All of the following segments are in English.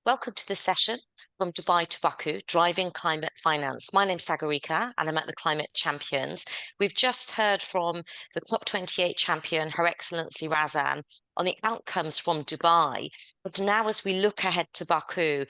Welcome to this session from Dubai to Baku, Driving Climate Finance. My name's Sagarika and I'm at the Climate Champions. We've just heard from the COP28 champion, Her Excellency Razan, on the outcomes from Dubai. But now as we look ahead to Baku,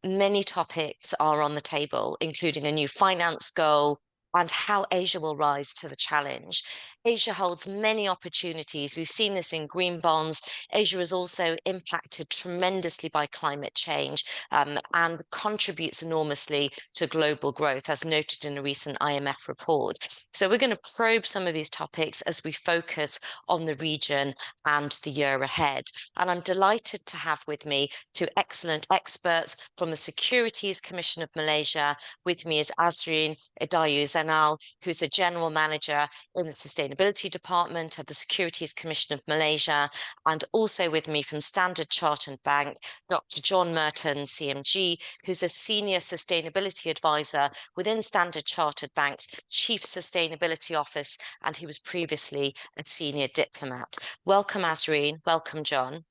many topics are on the table, including a new finance goal, and how Asia will rise to the challenge. Asia holds many opportunities. We've seen this in green bonds. Asia is also impacted tremendously by climate change and contributes enormously to global growth, as noted in a recent IMF report. So we're going to probe some of these topics as we focus on the region and the year ahead. And I'm delighted to have with me two excellent experts from the Securities Commission of Malaysia. With me is Azreen Idayu Zainal, who's the General Manager in the Sustainability Department of the Securities Commission of Malaysia, and also with me from Standard Chartered Bank, Dr. John Merton, CMG, who's a Senior Sustainability Advisor within Standard Chartered Bank's Chief Sustainability Office, and he was previously a Senior Diplomat. Welcome, Azreen. Welcome, John.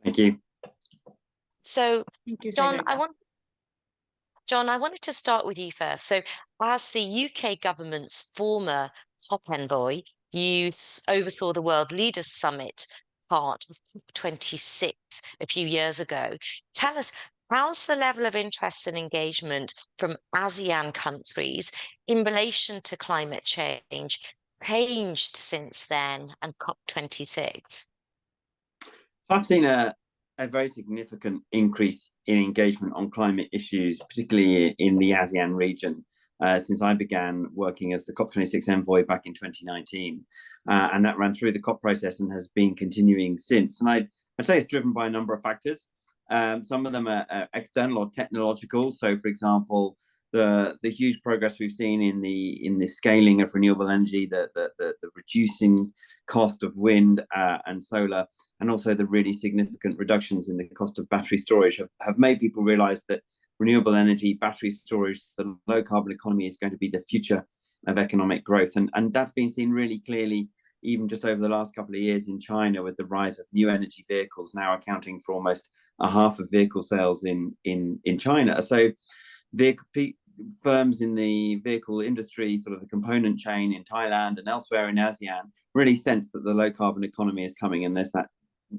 Thank you. So, Thank you, John, Sagarika. I wanted to start with you first. So, as the UK government's former top envoy, you oversaw the World Leaders Summit part of COP26 a few years ago. Tell us, how's the level of interest and engagement from ASEAN countries in relation to climate change changed since then and COP26? I've seen a very significant increase in engagement on climate issues, particularly in the ASEAN region, since I began working as the COP26 envoy back in 2019. And that ran through the COP process and has been continuing since. And I'd say it's driven by a number of factors. Some of them are external or technological. So, for example, the huge progress we've seen in the scaling of renewable energy, the reducing cost of wind and solar, and also the really significant reductions in the cost of battery storage have made people realize that renewable energy, battery storage, the low carbon economy is going to be the future of economic growth. And that's been seen really clearly even just over the last couple of years in China, with the rise of new energy vehicles now accounting for almost a half of vehicle sales in China. So firms in the vehicle industry, sort of the component chain in Thailand and elsewhere in ASEAN, really sense that the low carbon economy is coming, and there's that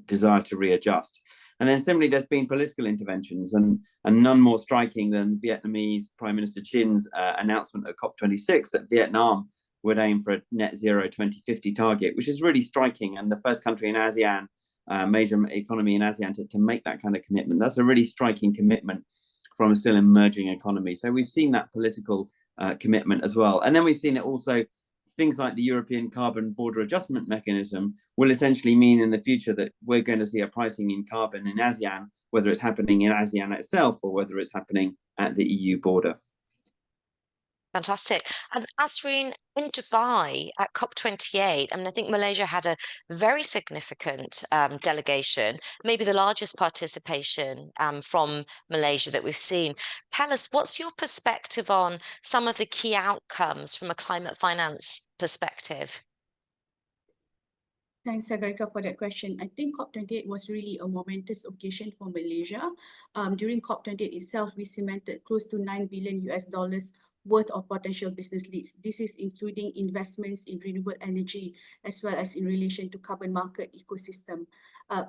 desire to readjust. And then similarly, there's been political interventions, and none more striking than Vietnamese Prime Minister Chin's announcement at COP26 that Vietnam would aim for a net zero 2050 target, which is really striking, and the first country in ASEAN, major economy in ASEAN, to make that kind of commitment. That's a really striking commitment from a still emerging economy. So we've seen that political commitment as well. And then we've seen it also, things like the European Carbon Border Adjustment Mechanism will essentially mean in the future that we're going to see a pricing in carbon in ASEAN, whether it's happening in ASEAN itself or whether it's happening at the EU border. Fantastic. And Azreen, in Dubai at COP28, I think Malaysia had a very significant delegation, maybe the largest participation from Malaysia that we've seen. Tell us, what's your perspective on some of the key outcomes from a climate finance perspective? Thanks, Sagarika, for that question. I think COP28 was really a momentous occasion for Malaysia. During COP28 itself, we cemented close to $9 billion worth of potential business leads. This is including investments in renewable energy as well as in relation to carbon market ecosystem.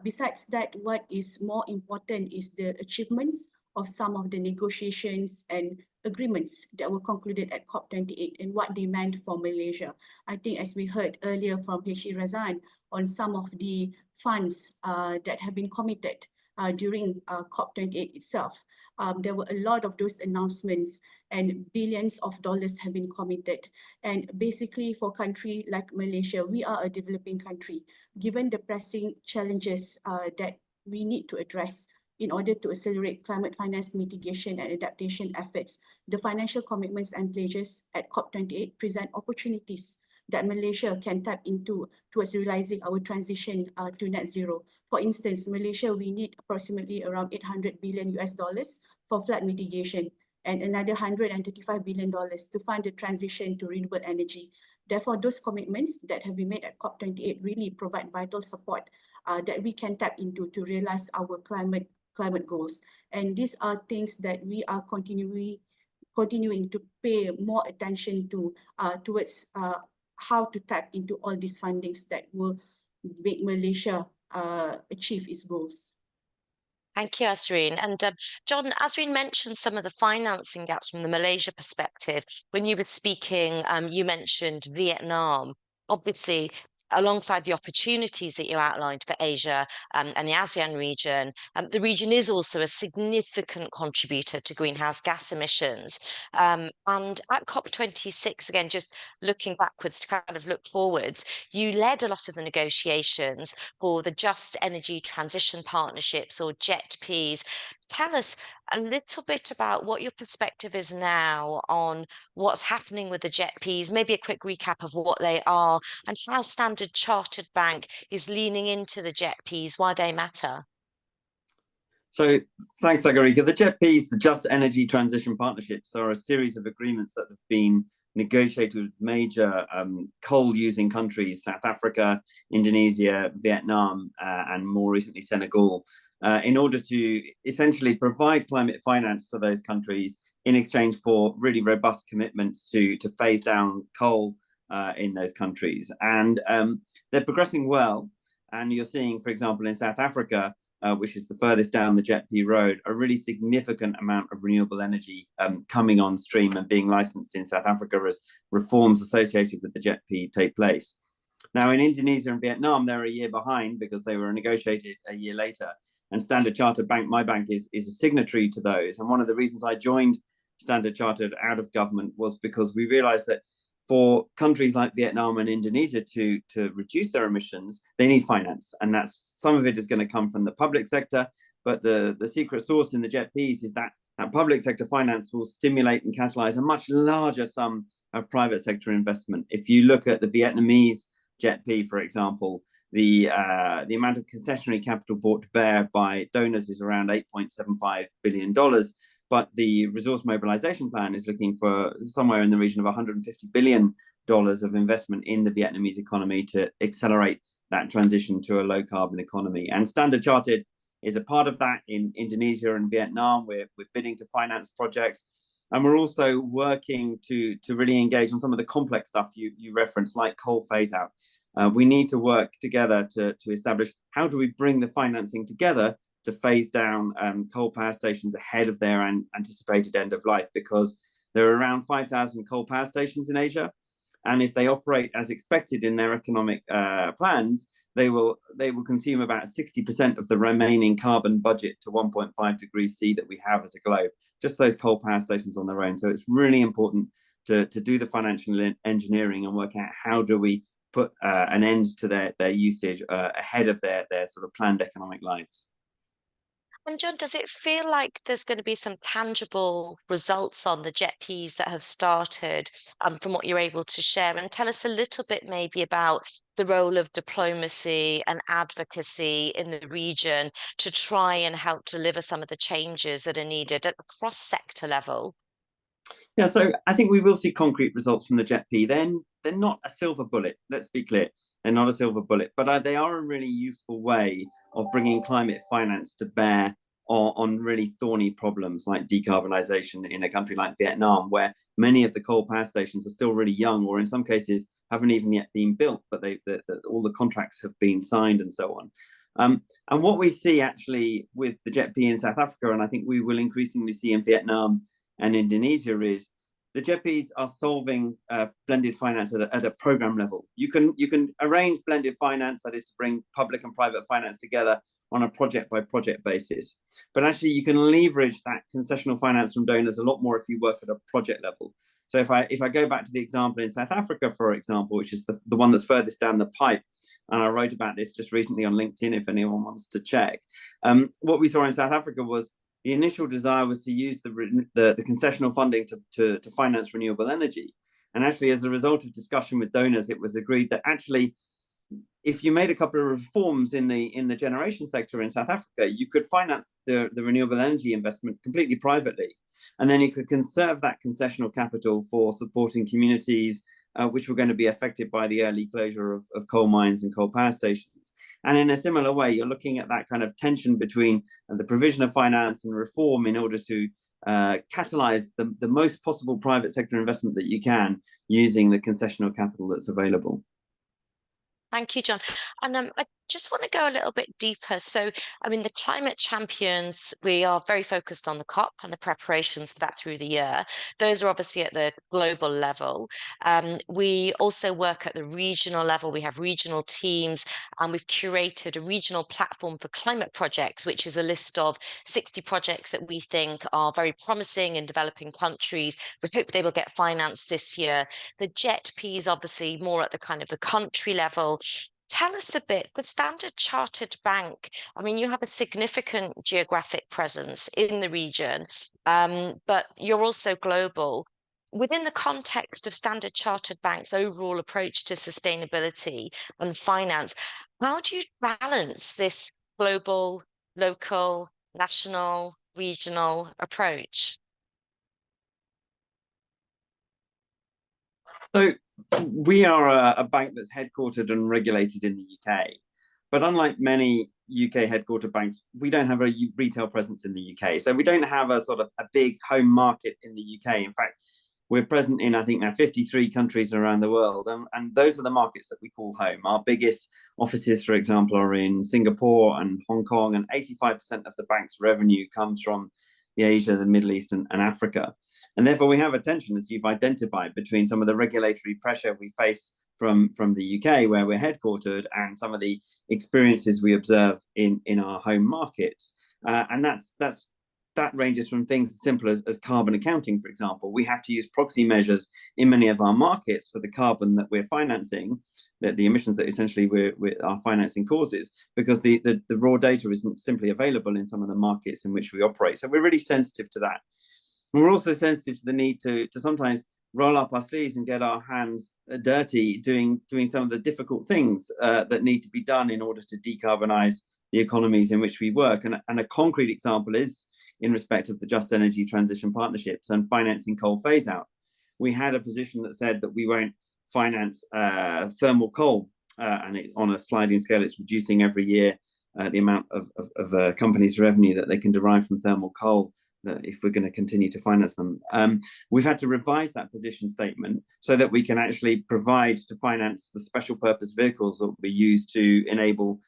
Besides that, what is more important is the achievements of some of the negotiations and agreements that were concluded at COP28 and what they meant for Malaysia. I think, as we heard earlier from H.E. Razan, on some of the funds that have been committed during COP28 itself. There were a lot of those announcements, and billions of dollars have been committed. And basically, for a country like Malaysia, we are a developing country. Given the pressing challenges that we need to address in order to accelerate climate finance mitigation and adaptation efforts, the financial commitments and pledges at COP28 present opportunities that Malaysia can tap into towards realizing our transition to net zero. For instance, Malaysia, we need approximately around $800 billion for flood mitigation and another $135 billion to fund the transition to renewable energy. Therefore, those commitments that have been made at COP28 really provide vital support that we can tap into to realize our climate climate goals. And these are things that we are continuing to pay more attention to towards how to tap into all these fundings that will make Malaysia achieve its goals. Thank you, Azreen. And John, Azreen mentioned some of the financing gaps from the Malaysia perspective. When you were speaking, you mentioned Vietnam. Obviously, alongside the opportunities that you outlined for Asia and the ASEAN region, the region is also a significant contributor to greenhouse gas emissions. And at COP26, again, just looking backwards to kind of look forwards, you led a lot of the negotiations for the Just Energy Transition Partnerships, or JETPs. Tell us a little bit about what your perspective is now on what's happening with the JETPs, maybe a quick recap of what they are, and how Standard Chartered Bank is leaning into the JETPs, why they matter. So thanks, Sagarika. The JETPs, the Just Energy Transition Partnerships, are a series of agreements that have been negotiated with major coal-using countries, South Africa, Indonesia, Vietnam, and more recently Senegal, in order to essentially provide climate finance to those countries in exchange for really robust commitments to phase down coal in those countries. And they're progressing well. And you're seeing, for example, in South Africa, which is the furthest down the JETP road, a really significant amount of renewable energy coming on stream and being licensed in South Africa as reforms associated with the JETP take place. Now, in Indonesia and Vietnam, they're a year behind because they were negotiated a year later. And Standard Chartered Bank, my bank, is a signatory to those. And one of the reasons I joined Standard Chartered out of government was because we realized that for countries like Vietnam and Indonesia to reduce their emissions, they need finance. And that's some of it is going to come from the public sector. But the secret sauce in the JETPs is that public sector finance will stimulate and catalyze a much larger sum of private sector investment. If you look at the Vietnamese JETP, for example, the amount of concessionary capital brought to bear by donors is around $8.75 billion. But the resource mobilization plan is looking for somewhere in the region of $150 billion of investment in the Vietnamese economy to accelerate that transition to a low carbon economy. And Standard Chartered is a part of that in Indonesia and Vietnam. We're bidding to finance projects. And we're also working to really engage on some of the complex stuff you referenced, like coal phase out. We need to work together to establish how do we bring the financing together to phase down coal power stations ahead of their anticipated end of life, because there are around 5,000 coal power stations in Asia. And if they operate as expected in their economic plans, they will consume about 60% of the remaining carbon budget to 1.5 degrees C that we have as a globe, just those coal power stations on their own. So it's really important to do the financial engineering and work out how do we put an end to their usage ahead of their sort of planned economic lives. And John, does it feel like there's going to be some tangible results on the JETPs that have started from what you're able to share? And tell us a little bit maybe about the role of diplomacy and advocacy in the region to try and help deliver some of the changes that are needed at the cross-sector level. Yeah, so I think we will see concrete results from the JETP. They're not a silver bullet, let's be clear. They're not a silver bullet, but they are a really useful way of bringing climate finance to bear on really thorny problems like decarbonisation in a country like Vietnam, where many of the coal power stations are still really young, or in some cases haven't even yet been built, but all the contracts have been signed and so on. And what we see actually with the JETP in South Africa, and I think we will increasingly see in Vietnam and Indonesia, is the JETPs are solving blended finance at a program level. You can arrange blended finance, that is to bring public and private finance together on a project by project basis. But actually you can leverage that concessional finance from donors a lot more if you work at a project level. So if I go back to the example in South Africa, for example, which is the one that's furthest down the pipe, and I wrote about this just recently on LinkedIn if anyone wants to check. What we saw in South Africa was the initial desire was to use the concessional funding to finance renewable energy. And actually, as a result of discussion with donors, it was agreed that actually, if you made a couple of reforms in the generation sector in South Africa, you could finance the renewable energy investment completely privately. And then you could conserve that concessional capital for supporting communities which were going to be affected by the early closure of coal mines and coal power stations. And in a similar way, you're looking at that kind of tension between the provision of finance and reform in order to catalyze the most possible private sector investment that you can using the concessional capital that's available. Thank you, John. And I just want to go a little bit deeper. So, I mean, the Climate Champions, we are very focused on the COP and the preparations for that through the year. Those are obviously at the global level. We also work at the regional level. We have regional teams, and we've curated a regional platform for climate projects, which is a list of 60 projects that we think are very promising in developing countries. We hope they will get financed this year. The GEFI is obviously more at the kind of the country level. Tell us a bit, with Standard Chartered Bank, I mean, you have a significant geographic presence in the region, but you're also global. Within the context of Standard Chartered Bank's overall approach to sustainability and finance, how do you balance this global, local, national, regional approach? So we are a bank that's headquartered and regulated in the UK. But unlike many UK headquartered banks, we don't have a retail presence in the UK. So we don't have a sort of a big home market in the UK. In fact, we're present in, I think, now 53 countries around the world. And those are the markets that we call home. Our biggest offices, for example, are in Singapore and Hong Kong, and 85% of the bank's revenue comes from Asia, the Middle East, and Africa. And therefore, we have a tension, as you've identified, between some of the regulatory pressure we face from the UK, where we're headquartered, and some of the experiences we observe in our home markets. And that ranges from things as simple as carbon accounting, for example. We have to use proxy measures in many of our markets for the carbon that we're financing, the emissions that essentially our financing causes, because the raw data isn't simply available in some of the markets in which we operate. So we're really sensitive to that. And we're also sensitive to the need to sometimes roll up our sleeves and get our hands dirty doing some of the difficult things that need to be done in order to decarbonize the economies in which we work. And a concrete example is in respect of the Just Energy Transition Partnerships and financing coal phase out. We had a position that said that we won't finance thermal coal, and on a sliding scale, it's reducing every year the amount of a company's revenue that they can derive from thermal coal, if we're going to continue to finance them. We've had to revise that position statement so that we can actually provide to finance the special purpose vehicles that will be used to enable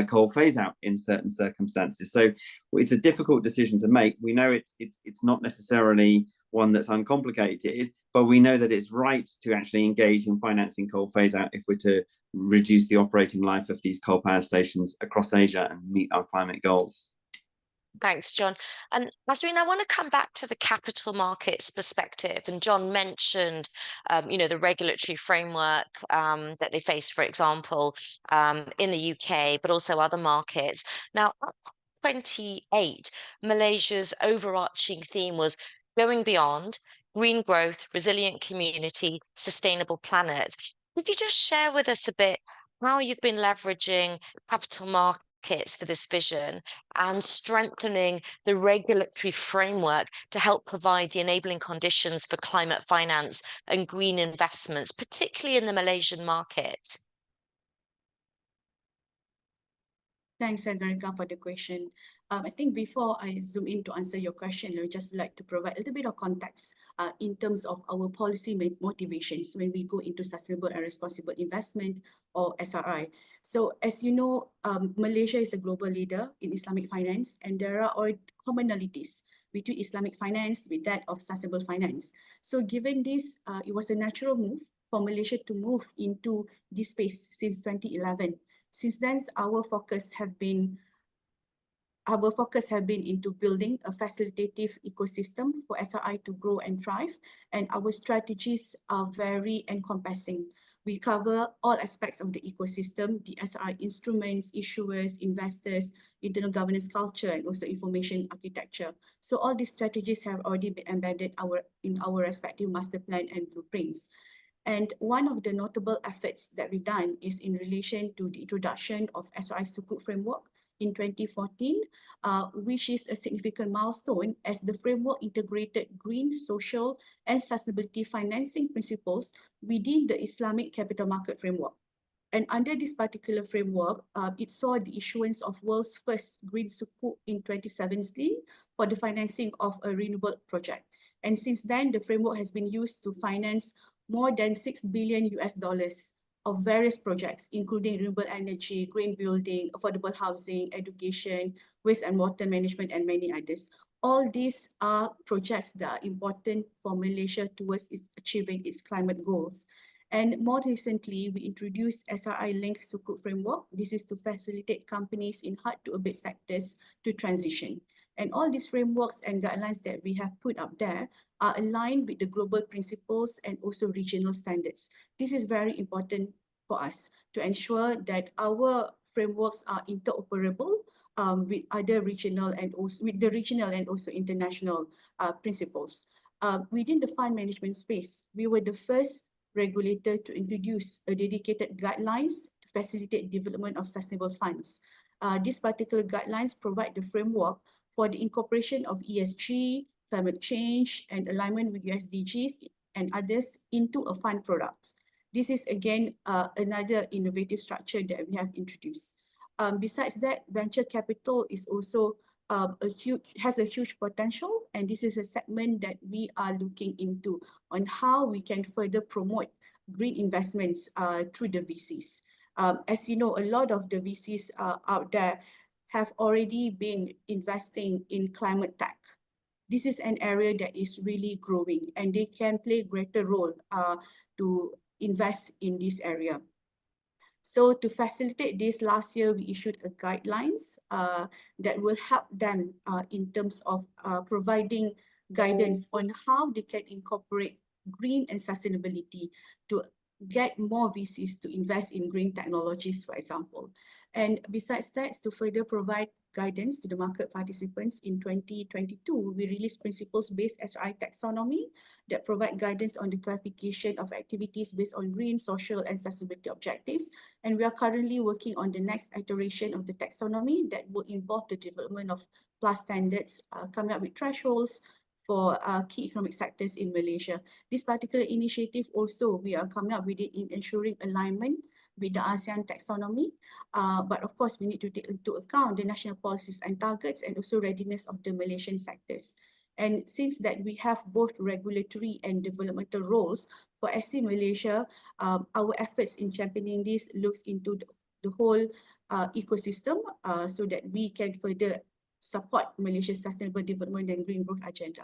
coal phase out in certain circumstances. So it's a difficult decision to make. We know it's not necessarily one that's uncomplicated, but we know that it's right to actually engage in financing coal phase out if we're to reduce the operating life of these coal power stations across Asia and meet our climate goals. Thanks, John. And Nazreen, I want to come back to the capital markets perspective. And John mentioned, the regulatory framework that they face, for example, in the UK, but also other markets. Now, 28, Malaysia's overarching theme was going beyond, green growth, resilient community, sustainable planet. Could you just share with us a bit how you've been leveraging capital markets for this vision and strengthening the regulatory framework to help provide the enabling conditions for climate finance and green investments, particularly in the Malaysian market? Thanks, Sagarika, for the question. I think before I zoom in to answer your question, I would just like to provide a little bit of context in terms of our policy motivations when we go into sustainable and responsible investment, or SRI. So as you know, Malaysia is a global leader in Islamic finance, and there are commonalities between Islamic finance with that of sustainable finance. So given this, it was a natural move for Malaysia to move into this space since 2011. Since then, our focus have been into building a facilitative ecosystem for SRI to grow and thrive, and our strategies are very encompassing. We cover all aspects of the ecosystem, the SRI instruments, issuers, investors, internal governance culture, and also information architecture. So all these strategies have already been embedded in our respective master plan and blueprints. And one of the notable efforts that we've done is in relation to the introduction of SRI Sukuk framework in 2014, which is a significant milestone as the framework integrated green, social, and sustainability financing principles within the Islamic capital market framework. And under this particular framework, it saw the issuance of world's first green sukuk in 2017 for the financing of a renewable project. And since then, the framework has been used to finance more than $6 billion of various projects, including renewable energy, green building, affordable housing, education, waste and water management, and many others. All these are projects that are important for Malaysia towards achieving its climate goals. And more recently, we introduced SRI-linked Sukuk framework. This is to facilitate companies in hard-to-abate sectors to transition. And all these frameworks and guidelines that we have put up there are aligned with the global principles and also regional standards. This is very important for us to ensure that our frameworks are interoperable with other regional and also with the regional and also international principles. Within the fund management space, we were the first regulator to introduce a dedicated guidelines to facilitate development of sustainable funds. These particular guidelines provide the framework for the incorporation of ESG, climate change, and alignment with USDGs and others into a fund product. This is again another innovative structure that we have introduced. Besides that, venture capital is also has a huge potential, and this is a segment that we are looking into on how we can further promote green investments through the VCs. As you know, a lot of the VCs out there have already been investing in climate tech. This is an area that is really growing, and they can play a greater role to invest in this area. So to facilitate this, last year we issued a guidelines that will help them in terms of providing guidance on how they can incorporate green and sustainability to get more VCs to invest in green technologies, for example. And besides that, to further provide guidance to the market participants, in 2022, we released principles-based SRI taxonomy that provide guidance on the classification of activities based on green, social, and sustainability objectives. And we are currently working on the next iteration of the taxonomy that will involve the development of plus standards, coming up with thresholds for key economic sectors in Malaysia. This particular initiative also, we are coming up with it in ensuring alignment with the ASEAN taxonomy. But of course, we need to take into account the national policies and targets and also readiness of the Malaysian sectors. And since that we have both regulatory and developmental roles for ASEAN Malaysia, our efforts in championing this looks into the whole ecosystem so that we can further support Malaysia's sustainable development and green growth agenda.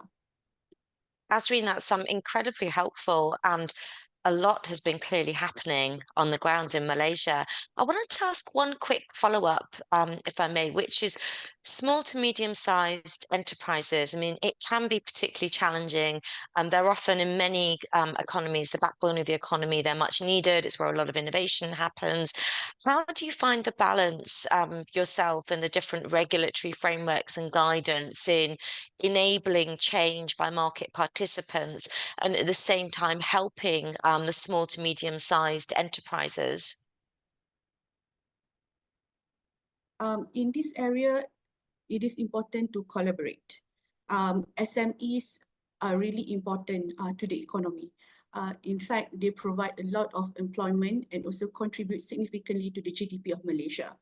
Azreen, that's incredibly helpful, and a lot has been clearly happening on the ground in Malaysia. I wanted to ask one quick follow-up, if I may, which is small to medium-sized enterprises. I mean, it can be particularly challenging, and they're often in many economies, the backbone of the economy. They're much needed. It's where a lot of innovation happens. How do you find the balance yourself and the different regulatory frameworks and guidance in enabling change by market participants and at the same time helping the small to medium-sized enterprises? In this area, it is important to collaborate. SMEs are really important to the economy. In fact, they provide a lot of employment and also contribute significantly to the GDP of Malaysia.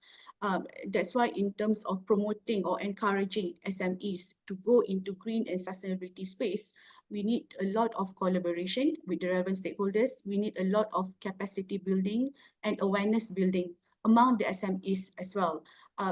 That's why in terms of promoting or encouraging SMEs to go into green and sustainability space, we need a lot of collaboration with the relevant stakeholders. We need a lot of capacity building and awareness building among the SMEs as well.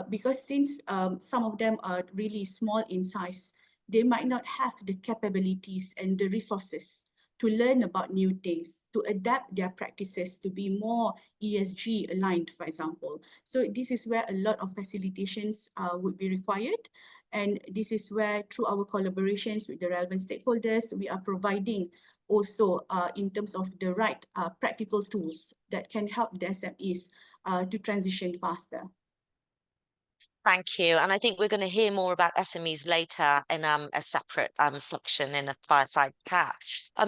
Because since some of them are really small in size, they might not have the capabilities and the resources to learn about new things, to adapt their practices to be more ESG aligned, for example. So this is where a lot of facilitations would be required. And this is where, through our collaborations with the relevant stakeholders, we are providing also in terms of the right practical tools that can help the SMEs to transition faster. Thank you. And I think we're going to hear more about SMEs later in a separate section in a fireside chat.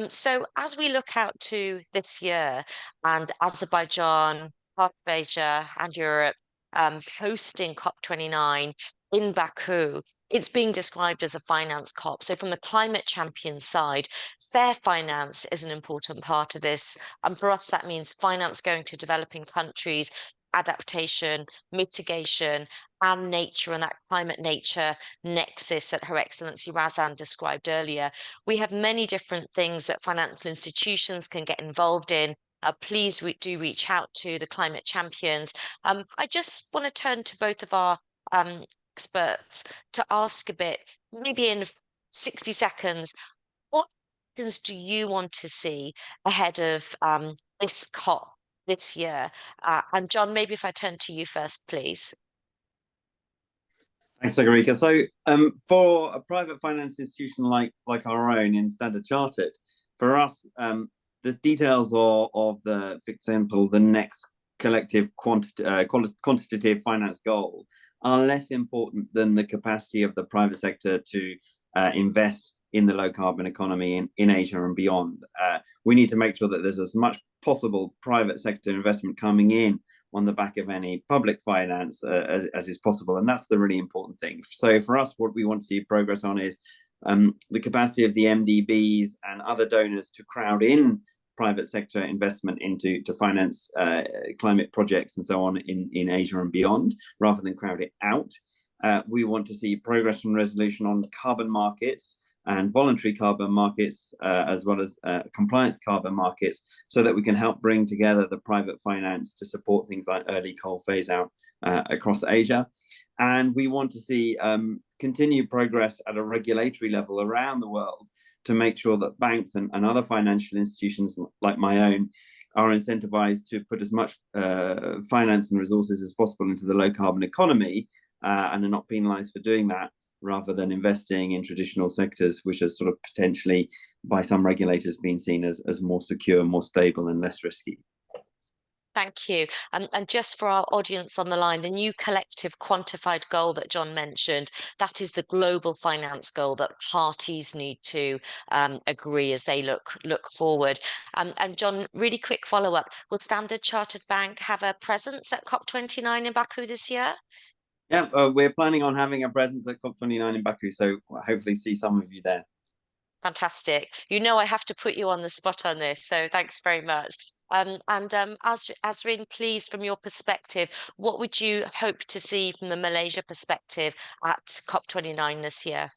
So as we look out to this year and Azerbaijan, part of Asia and Europe hosting COP29, in Baku, it's being described as a finance COP. So from the climate champion side, fair finance is an important part of this. And for us, that means finance going to developing countries, adaptation, mitigation, and nature, and that climate nature nexus that Her Excellency Razan described earlier. We have many different things that financial institutions can get involved in. Please do reach out to the climate champions. I just want to turn to both of our experts to ask a bit, maybe in 60 seconds, what things do you want to see ahead of this COP this year? And John, maybe if I turn to you first, please. Thanks, Sagarika. So for a private finance institution like our own in Standard Chartered, for us, the details of the, for example, the next collective quantitative finance goal are less important than the capacity of the private sector to invest in the low carbon economy in Asia and beyond. We need to make sure that there's as much possible private sector investment coming in on the back of any public finance as is possible. And that's the really important thing. So for us, what we want to see progress on is the capacity of the MDBs and other donors to crowd in private sector investment to finance climate projects and so on in Asia and beyond, rather than crowd it out. We want to see progress and resolution on carbon markets and voluntary carbon markets, as well as compliance carbon markets, so that we can help bring together the private finance to support things like early coal phase out across Asia. And we want to see continued progress at a regulatory level around the world to make sure that banks and other financial institutions like my own are incentivized to put as much finance and resources as possible into the low carbon economy and are not penalized for doing that, rather than investing in traditional sectors, which are sort of potentially by some regulators being seen as more secure, more stable and less risky. Thank you. And just for our audience on the line, the new collective quantified goal that John mentioned, that is the global finance goal that parties need to agree as they look forward. And John, really quick follow-up. Will Standard Chartered Bank have a presence at COP29 in Baku this year? Yeah, we're planning on having a presence at COP29 in Baku, so hopefully see some of you there. Fantastic. You know I have to put you on the spot on this, so thanks very much. Azrin, please, from your perspective, what would you hope to see from the Malaysia perspective at COP29 this year?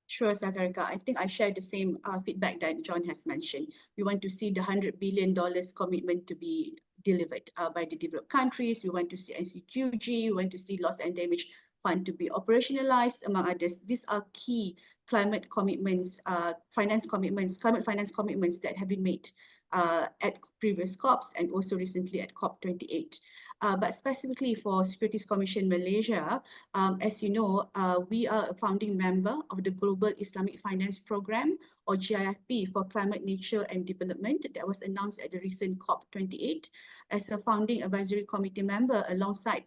Sure, Sagarika. I think I share the same feedback that John has mentioned. We want to see the $100 billion commitment to be delivered by the developed countries. We want to see NCQG. We want to see loss and damage fund to be operationalized, among others. These are key climate commitments, climate finance commitments that have been made at previous COPs and also recently at COP28. But specifically for Securities Commission Malaysia, as you know, we are a founding member of the Global Islamic Finance Program, or GEFI, for climate, nature and development that was announced at the recent COP28 as a founding advisory committee member alongside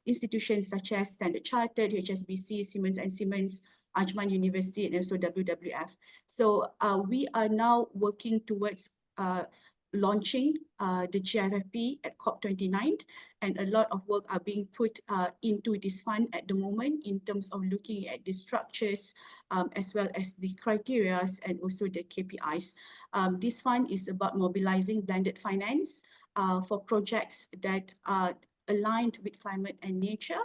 institutions such as Standard Chartered, HSBC, Siemens & Siemens, Ajman University and also WWF. So we are now working towards launching the GEFI at COP29, and a lot of work are being put into this fund at the moment in terms of looking at the structures as well as the criteria and also the KPIs. This fund is about mobilizing blended finance for projects that are aligned with climate and nature,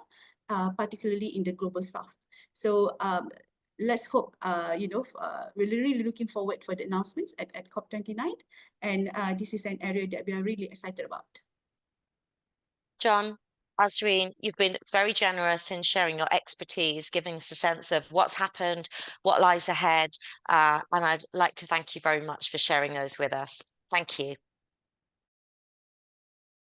particularly in the global south. So let's hope, we're really looking forward for the announcements at COP29. And this is an area that we are really excited about. John, Azrin, you've been very generous in sharing your expertise, giving us a sense of what's happened, what lies ahead. And I'd like to thank you very much for sharing those with us. Thank you.